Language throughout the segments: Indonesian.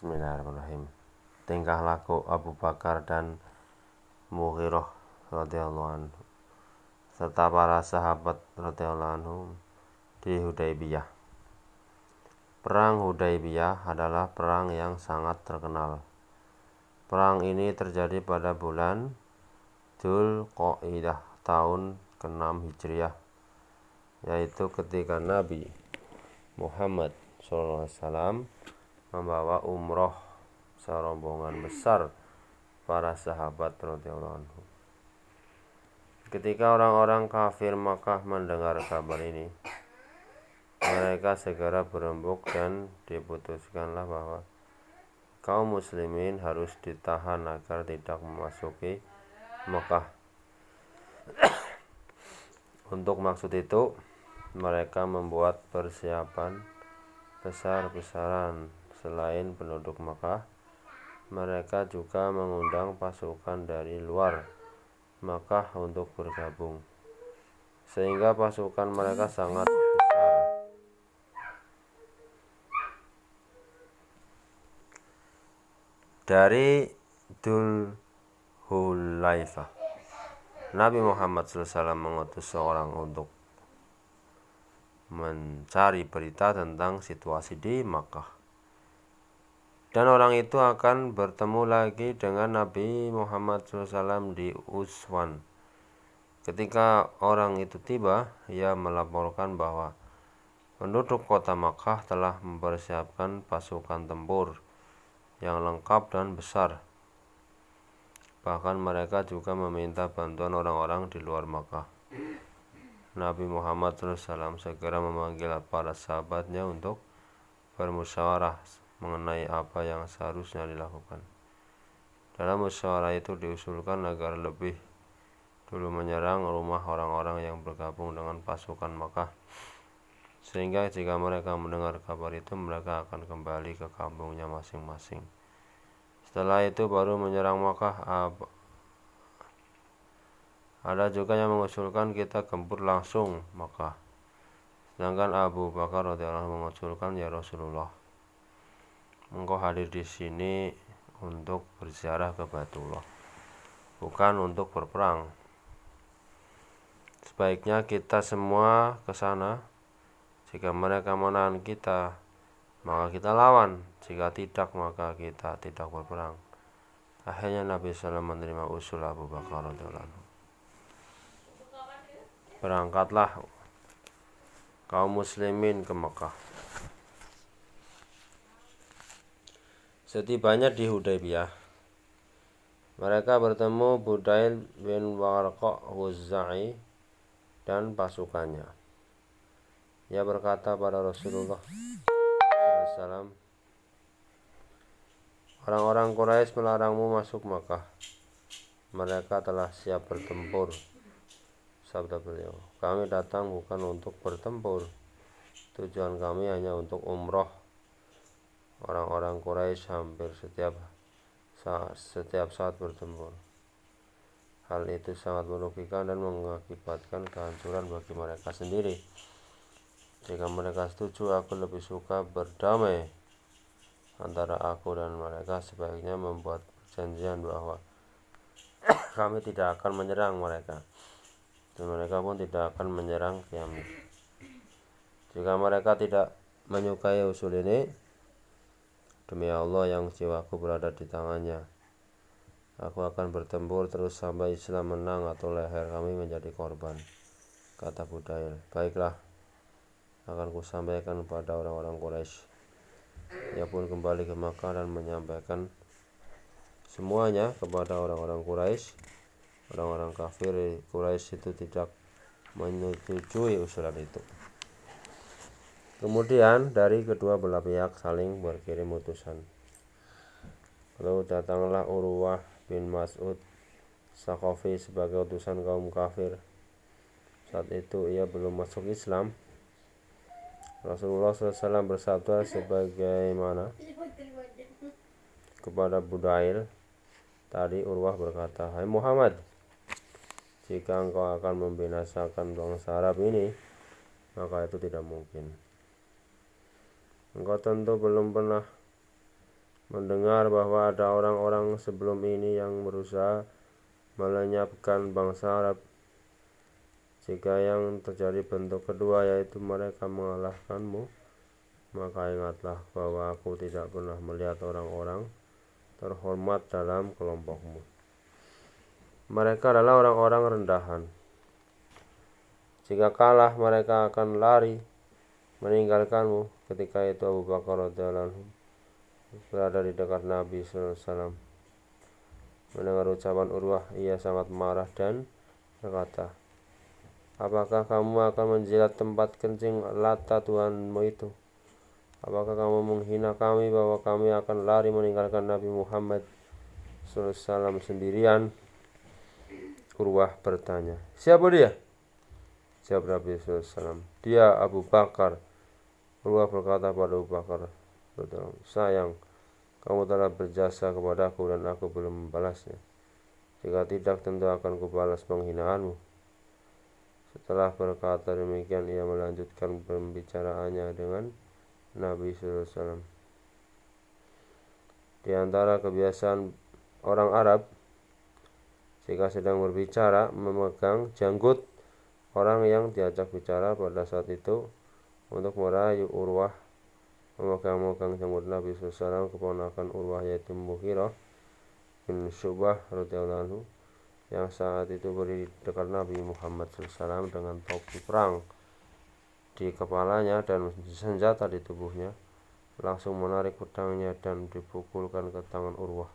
Bismillahirrahmanirrahim. Tingkah laku Abu Bakar dan Mughirah radhiyallahu anhu serta para sahabat radhiyallahu anhu di Hudaybiyah. Perang Hudaybiyah adalah perang yang sangat terkenal. Perang ini terjadi pada bulan Dzulqa'dah tahun ke-6 Hijriah, yaitu ketika Nabi Muhammad SAW membawa umroh serombongan besar para sahabat radhiyallahu anhu. Ketika orang-orang kafir Makkah mendengar kabar ini, mereka segera berembuk dan diputuskanlah bahwa kaum muslimin harus ditahan agar tidak memasuki Makkah. Untuk maksud itu, mereka membuat persiapan besar-besaran. Selain penduduk Makkah, mereka juga mengundang pasukan dari luar Makkah untuk bergabung, sehingga pasukan mereka sangat besar. Dari Dzulhulaifah, Nabi Muhammad SAW mengutus seorang untuk mencari berita tentang situasi di Makkah. Dan orang itu akan bertemu lagi dengan Nabi Muhammad SAW di Uswan. Ketika orang itu tiba, ia melaporkan bahwa penduduk kota Makkah telah mempersiapkan pasukan tempur yang lengkap dan besar. Bahkan mereka juga meminta bantuan orang-orang di luar Makkah. Nabi Muhammad SAW segera memanggil para sahabatnya untuk bermusyawarah mengenai apa yang seharusnya dilakukan. Dalam musyawarah itu diusulkan agar lebih dulu menyerang rumah orang-orang yang bergabung dengan pasukan Makkah, sehingga jika mereka mendengar kabar itu, mereka akan kembali ke kampungnya masing-masing. Setelah itu baru menyerang Makkah. Ada juga yang mengusulkan kita gempur langsung Makkah. Sedangkan Abu Bakar radhiyallahu anhu mengusulkan, ya Rasulullah, engkau hadir di sini untuk berziarah ke Baitullah, bukan untuk berperang. Sebaiknya kita semua ke sana. Jika mereka menahan kita, maka kita lawan. Jika tidak, maka kita tidak berperang. Akhirnya Nabi SAW menerima usul Abu Bakar radhiyallahu anhu. Berangkatlah kaum muslimin ke Makkah. Setibanya di Hudaybiyah, mereka bertemu Budail bin Warqa Khuzai dan pasukannya. Ia berkata pada Rasulullah SAW, orang-orang Quraisy melarangmu masuk Makkah. Mereka telah siap bertempur. Sabda beliau, kami datang bukan untuk bertempur. Tujuan kami hanya untuk umroh. Orang-orang Quraisy hampir setiap saat bertempur. Hal itu sangat merugikan dan mengakibatkan kehancuran bagi mereka sendiri. Jika mereka setuju, aku lebih suka berdamai antara aku dan mereka. Sebaiknya membuat perjanjian bahwa kami tidak akan menyerang mereka, dan mereka pun tidak akan menyerang kami. Jika mereka tidak menyukai usul ini, demi Allah yang jiwaku berada di tangannya, aku akan bertempur terus sampai Islam menang atau leher kami menjadi korban. Kata Budail, baiklah, akan kusampaikan pada orang-orang Quraisy. Ia pun kembali ke Makkah dan menyampaikan semuanya kepada orang-orang Quraisy. Orang-orang kafir Quraisy itu tidak menyetujui usulan itu. Kemudian dari kedua belah pihak saling berkirim utusan. Lalu datanglah Urwah bin Mas'ud Saqafi sebagai utusan kaum kafir. Saat itu ia belum masuk Islam. Rasulullah SAW bersabda sebagaimana kepada Budail tadi. Urwah berkata, hai Muhammad, jika engkau akan membinasakan bangsa Arab ini, maka itu tidak mungkin. Engkau tentu belum pernah mendengar bahwa ada orang-orang sebelum ini yang berusaha melenyapkan bangsa Arab. Jika yang terjadi bentuk kedua, yaitu mereka mengalahkanmu, maka ingatlah bahwa aku tidak pernah melihat orang-orang terhormat dalam kelompokmu. Mereka adalah orang-orang rendahan. Jika kalah, mereka akan lari meninggalkanmu. Ketika itu Abu Bakar radhiyallahu anhu berada di dekat Nabi SAW. Mendengar ucapan Urwah, ia sangat marah dan berkata, "Apakah kamu akan menjilat tempat kencing Lata Tuhanmu itu? Apakah kamu menghina kami bahwa kami akan lari meninggalkan Nabi Muhammad SAW sendirian?" Urwah bertanya, "Siapa dia?" Jawab Nabi SAW, "Dia Abu Bakar." Urwah berkata pada Abu Bakar, "Sayang, kamu telah berjasa kepadaku dan aku belum membalasnya. Jika tidak, tentu akan kubalas penghinaanmu." Setelah berkata demikian, ia melanjutkan pembicaraannya dengan Nabi SAW. Di antara kebiasaan orang Arab, jika sedang berbicara, memegang janggut orang yang diajak bicara pada saat itu untuk merayu. Urwah memegang janggut Nabi SAW. Keponakan Urwah yaitu Mughirah bin Syu'bah radhiyallahu anhu, yang saat itu berdiri dekat Nabi Muhammad SAW dengan topi perang di kepalanya dan senjata di tubuhnya, langsung menarik pedangnya dan dipukulkan ke tangan Urwah.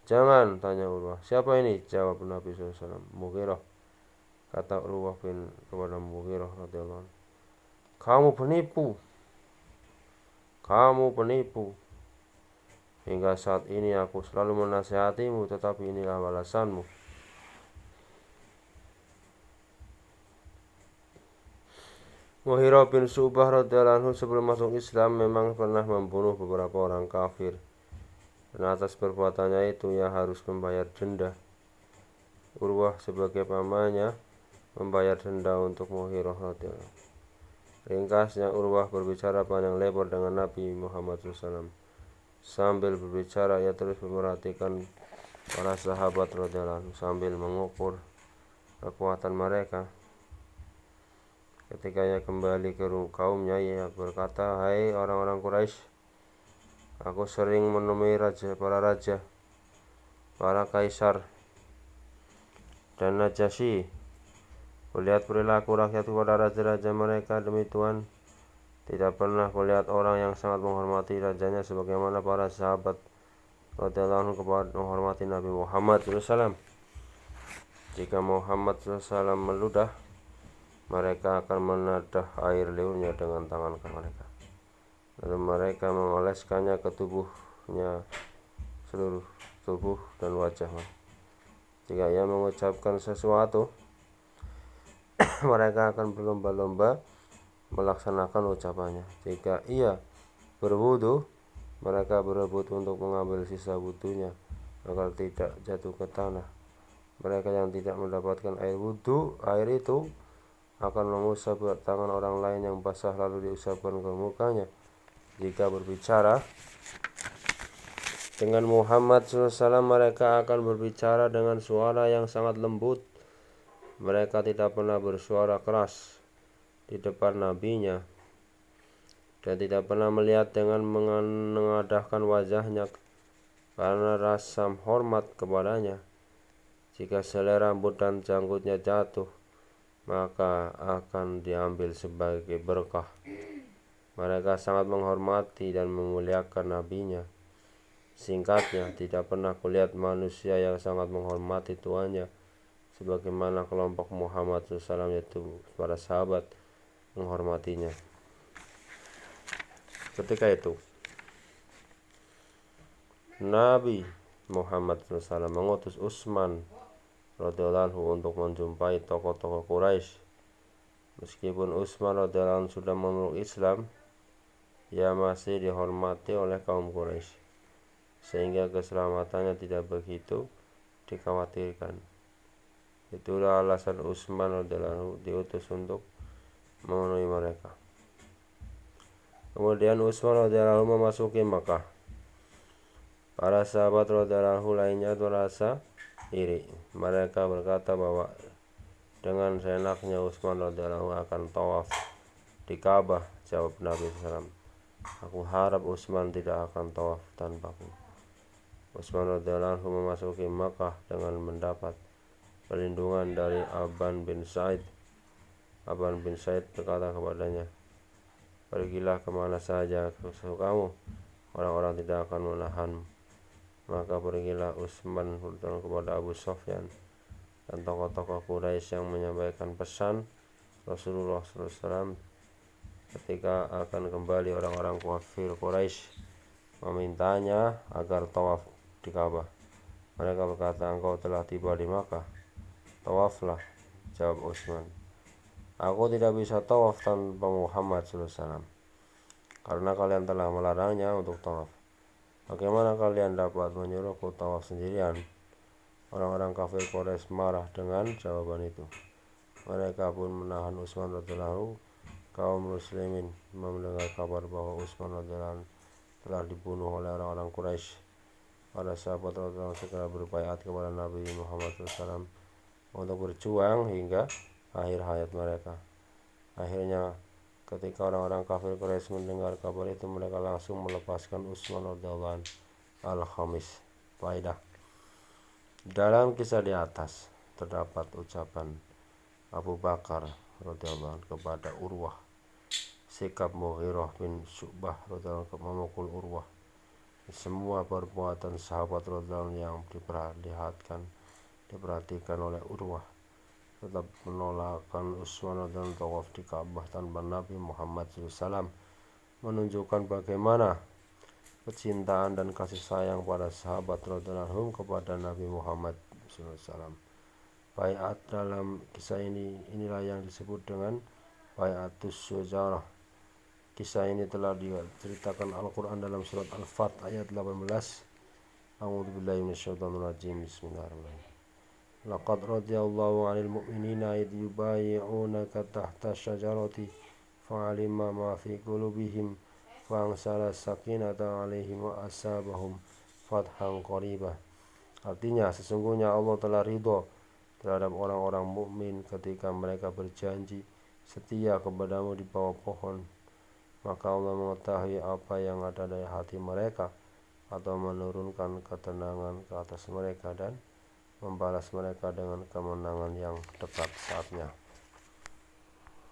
"Jangan," tanya Urwah. "Siapa ini?" Jawab Nabi SAW. "Mughirah," kata Urwah kepada Mughirah radhiyallahu anhu. Kamu penipu. Hingga saat ini aku selalu menasihatimu, tetapi inilah balasanmu." Mughirah bin Syu'bah radhiyallahu anhu sebelum masuk Islam memang pernah membunuh beberapa orang kafir, dan atas perbuatannya itu ia harus membayar denda. Urwah sebagai pamannya membayar denda untuk Mughirah radhiyallahu anhu. Ringkasnya, Urwah berbicara panjang lebar dengan Nabi Muhammad SAW. Sambil berbicara, ia terus memperhatikan para sahabat radhiyallahu anhu sambil mengukur kekuatan mereka. Ketika ia kembali ke kaumnya, ia berkata, "Hai orang-orang Quraisy, aku sering menemui para raja, para kaisar, dan Najasyi. Kulihat perilaku rakyat kepada raja-raja mereka. Demi Tuhan, tidak pernah kulihat orang yang sangat menghormati rajanya sebagaimana para sahabat radhiyallahu anhu menghormati Nabi Muhammad SAW. Jika Muhammad SAW meludah, mereka akan menadah air liurnya dengan tangan mereka, lalu mereka mengoleskannya ke tubuhnya, seluruh tubuh dan wajahnya. Jika ia mengucapkan sesuatu, mereka akan berlomba-lomba melaksanakan ucapannya. Jika ia berwudu, mereka berebut untuk mengambil sisa wudunya agar tidak jatuh ke tanah. Mereka yang tidak mendapatkan air itu akan mengusap tangan orang lain yang basah lalu diusapkan ke mukanya. Jika berbicara dengan Muhammad SAW, mereka akan berbicara dengan suara yang sangat lembut. Mereka tidak pernah bersuara keras di depan nabinya dan tidak pernah melihat dengan mengadahkan wajahnya karena rasa hormat kepadanya. Jika selai rambut dan janggutnya jatuh, maka akan diambil sebagai berkah. Mereka sangat menghormati dan memuliakan nabinya. Singkatnya, tidak pernah kulihat manusia yang sangat menghormati tuannya sebagaimana kelompok Muhammad SAW, yaitu para sahabat, menghormatinya. Ketika itu, Nabi Muhammad SAW mengutus Utsman radhiyallahu anhu untuk menjumpai tokoh-tokoh Quraisy. Meskipun Utsman radhiyallahu anhu sudah memeluk Islam, ia masih dihormati oleh kaum Quraisy, sehingga keselamatannya tidak begitu dikhawatirkan. Itulah alasan Utsman radhiyallahu anhu diutus untuk memenuhi mereka. Kemudian Utsman radhiyallahu anhu memasuki Makkah. Para sahabat radhiyallahu anhu lainnya merasa iri. Mereka berkata bahwa dengan seenaknya Utsman radhiyallahu anhu akan tawaf di Ka'bah. Jawab Nabi SAW, aku harap Utsman tidak akan tawaf tanpaku. Utsman radhiyallahu anhu memasuki Makkah dengan mendapat perlindungan dari Aban bin Sa'id. Aban bin Sa'id berkata kepadanya, pergilah kemana saja kesukamu, orang-orang tidak akan menahanmu. Maka pergilah Utsman kepada Abu Sufyan dan tokoh-tokoh Quraisy yang menyampaikan pesan Rasulullah SAW ketika akan kembali. Orang-orang kafir Quraisy memintanya agar tawaf di Ka'bah. Mereka berkata, engkau telah tiba di Makkah, tawaflah. Jawab Utsman, aku tidak bisa tawaf tanpa Muhammad SAW, karena kalian telah melarangnya untuk tawaf. Bagaimana kalian dapat menyuruhku tawaf sendirian? Orang-orang kafir Quraisy marah dengan jawaban itu. Mereka pun menahan Utsman radhiyallahu anhu. Kaum muslimin mendengar kabar bahwa Utsman radhiyallahu anhu telah dibunuh oleh orang-orang Quraisy. Para sahabat radhiyallahu anhu segera berbaiat kepada Nabi Muhammad SAW untuk berjuang hingga akhir hayat mereka. Akhirnya, ketika orang-orang kafir Quraisy mendengar kabar itu, mereka langsung melepaskan Utsman radhiyallahu anhu. Al-Khamis. Faedah. Dalam kisah di atas terdapat ucapan Abu Bakar radhiyallahu anhu kepada Urwah, sikap Mughirah bin Syu'bah radhiyallahu anhu memukul Urwah. Semua perbuatan sahabat radhiyallahu anhu yang diperhatikan oleh Urwah, tetap menolakkan Utsman dan tawaf di Ka'bah tanpa Nabi Muhammad SAW, menunjukkan bagaimana kecintaan dan kasih sayang para sahabat radhiyallahu anhum kepada Nabi Muhammad SAW. Baiat dalam kisah inilah yang disebut dengan Baiatus Syujarah. Kisah ini telah diceritakan Al-Quran dalam surat Al-Fat ayat 18. A'udzubillahi minasyaitonir rajim. Bismillahirrahmanirrahim. Laqad radiyallahu 'anil mu'minina idh yubayyi'unaka tahta syajarati fa'alima ma fi qulubihim fa'anzala sakinata 'alaihim wa asabahum fathan qaribah. Artinya, sesungguhnya Allah telah ridho terhadap orang-orang mukmin ketika mereka berjanji setia kepadamu di bawah pohon. Maka Allah mengetahui apa yang ada dari hati mereka, atau menurunkan ketenangan ke atas mereka dan membalas mereka dengan kemenangan yang dekat saatnya.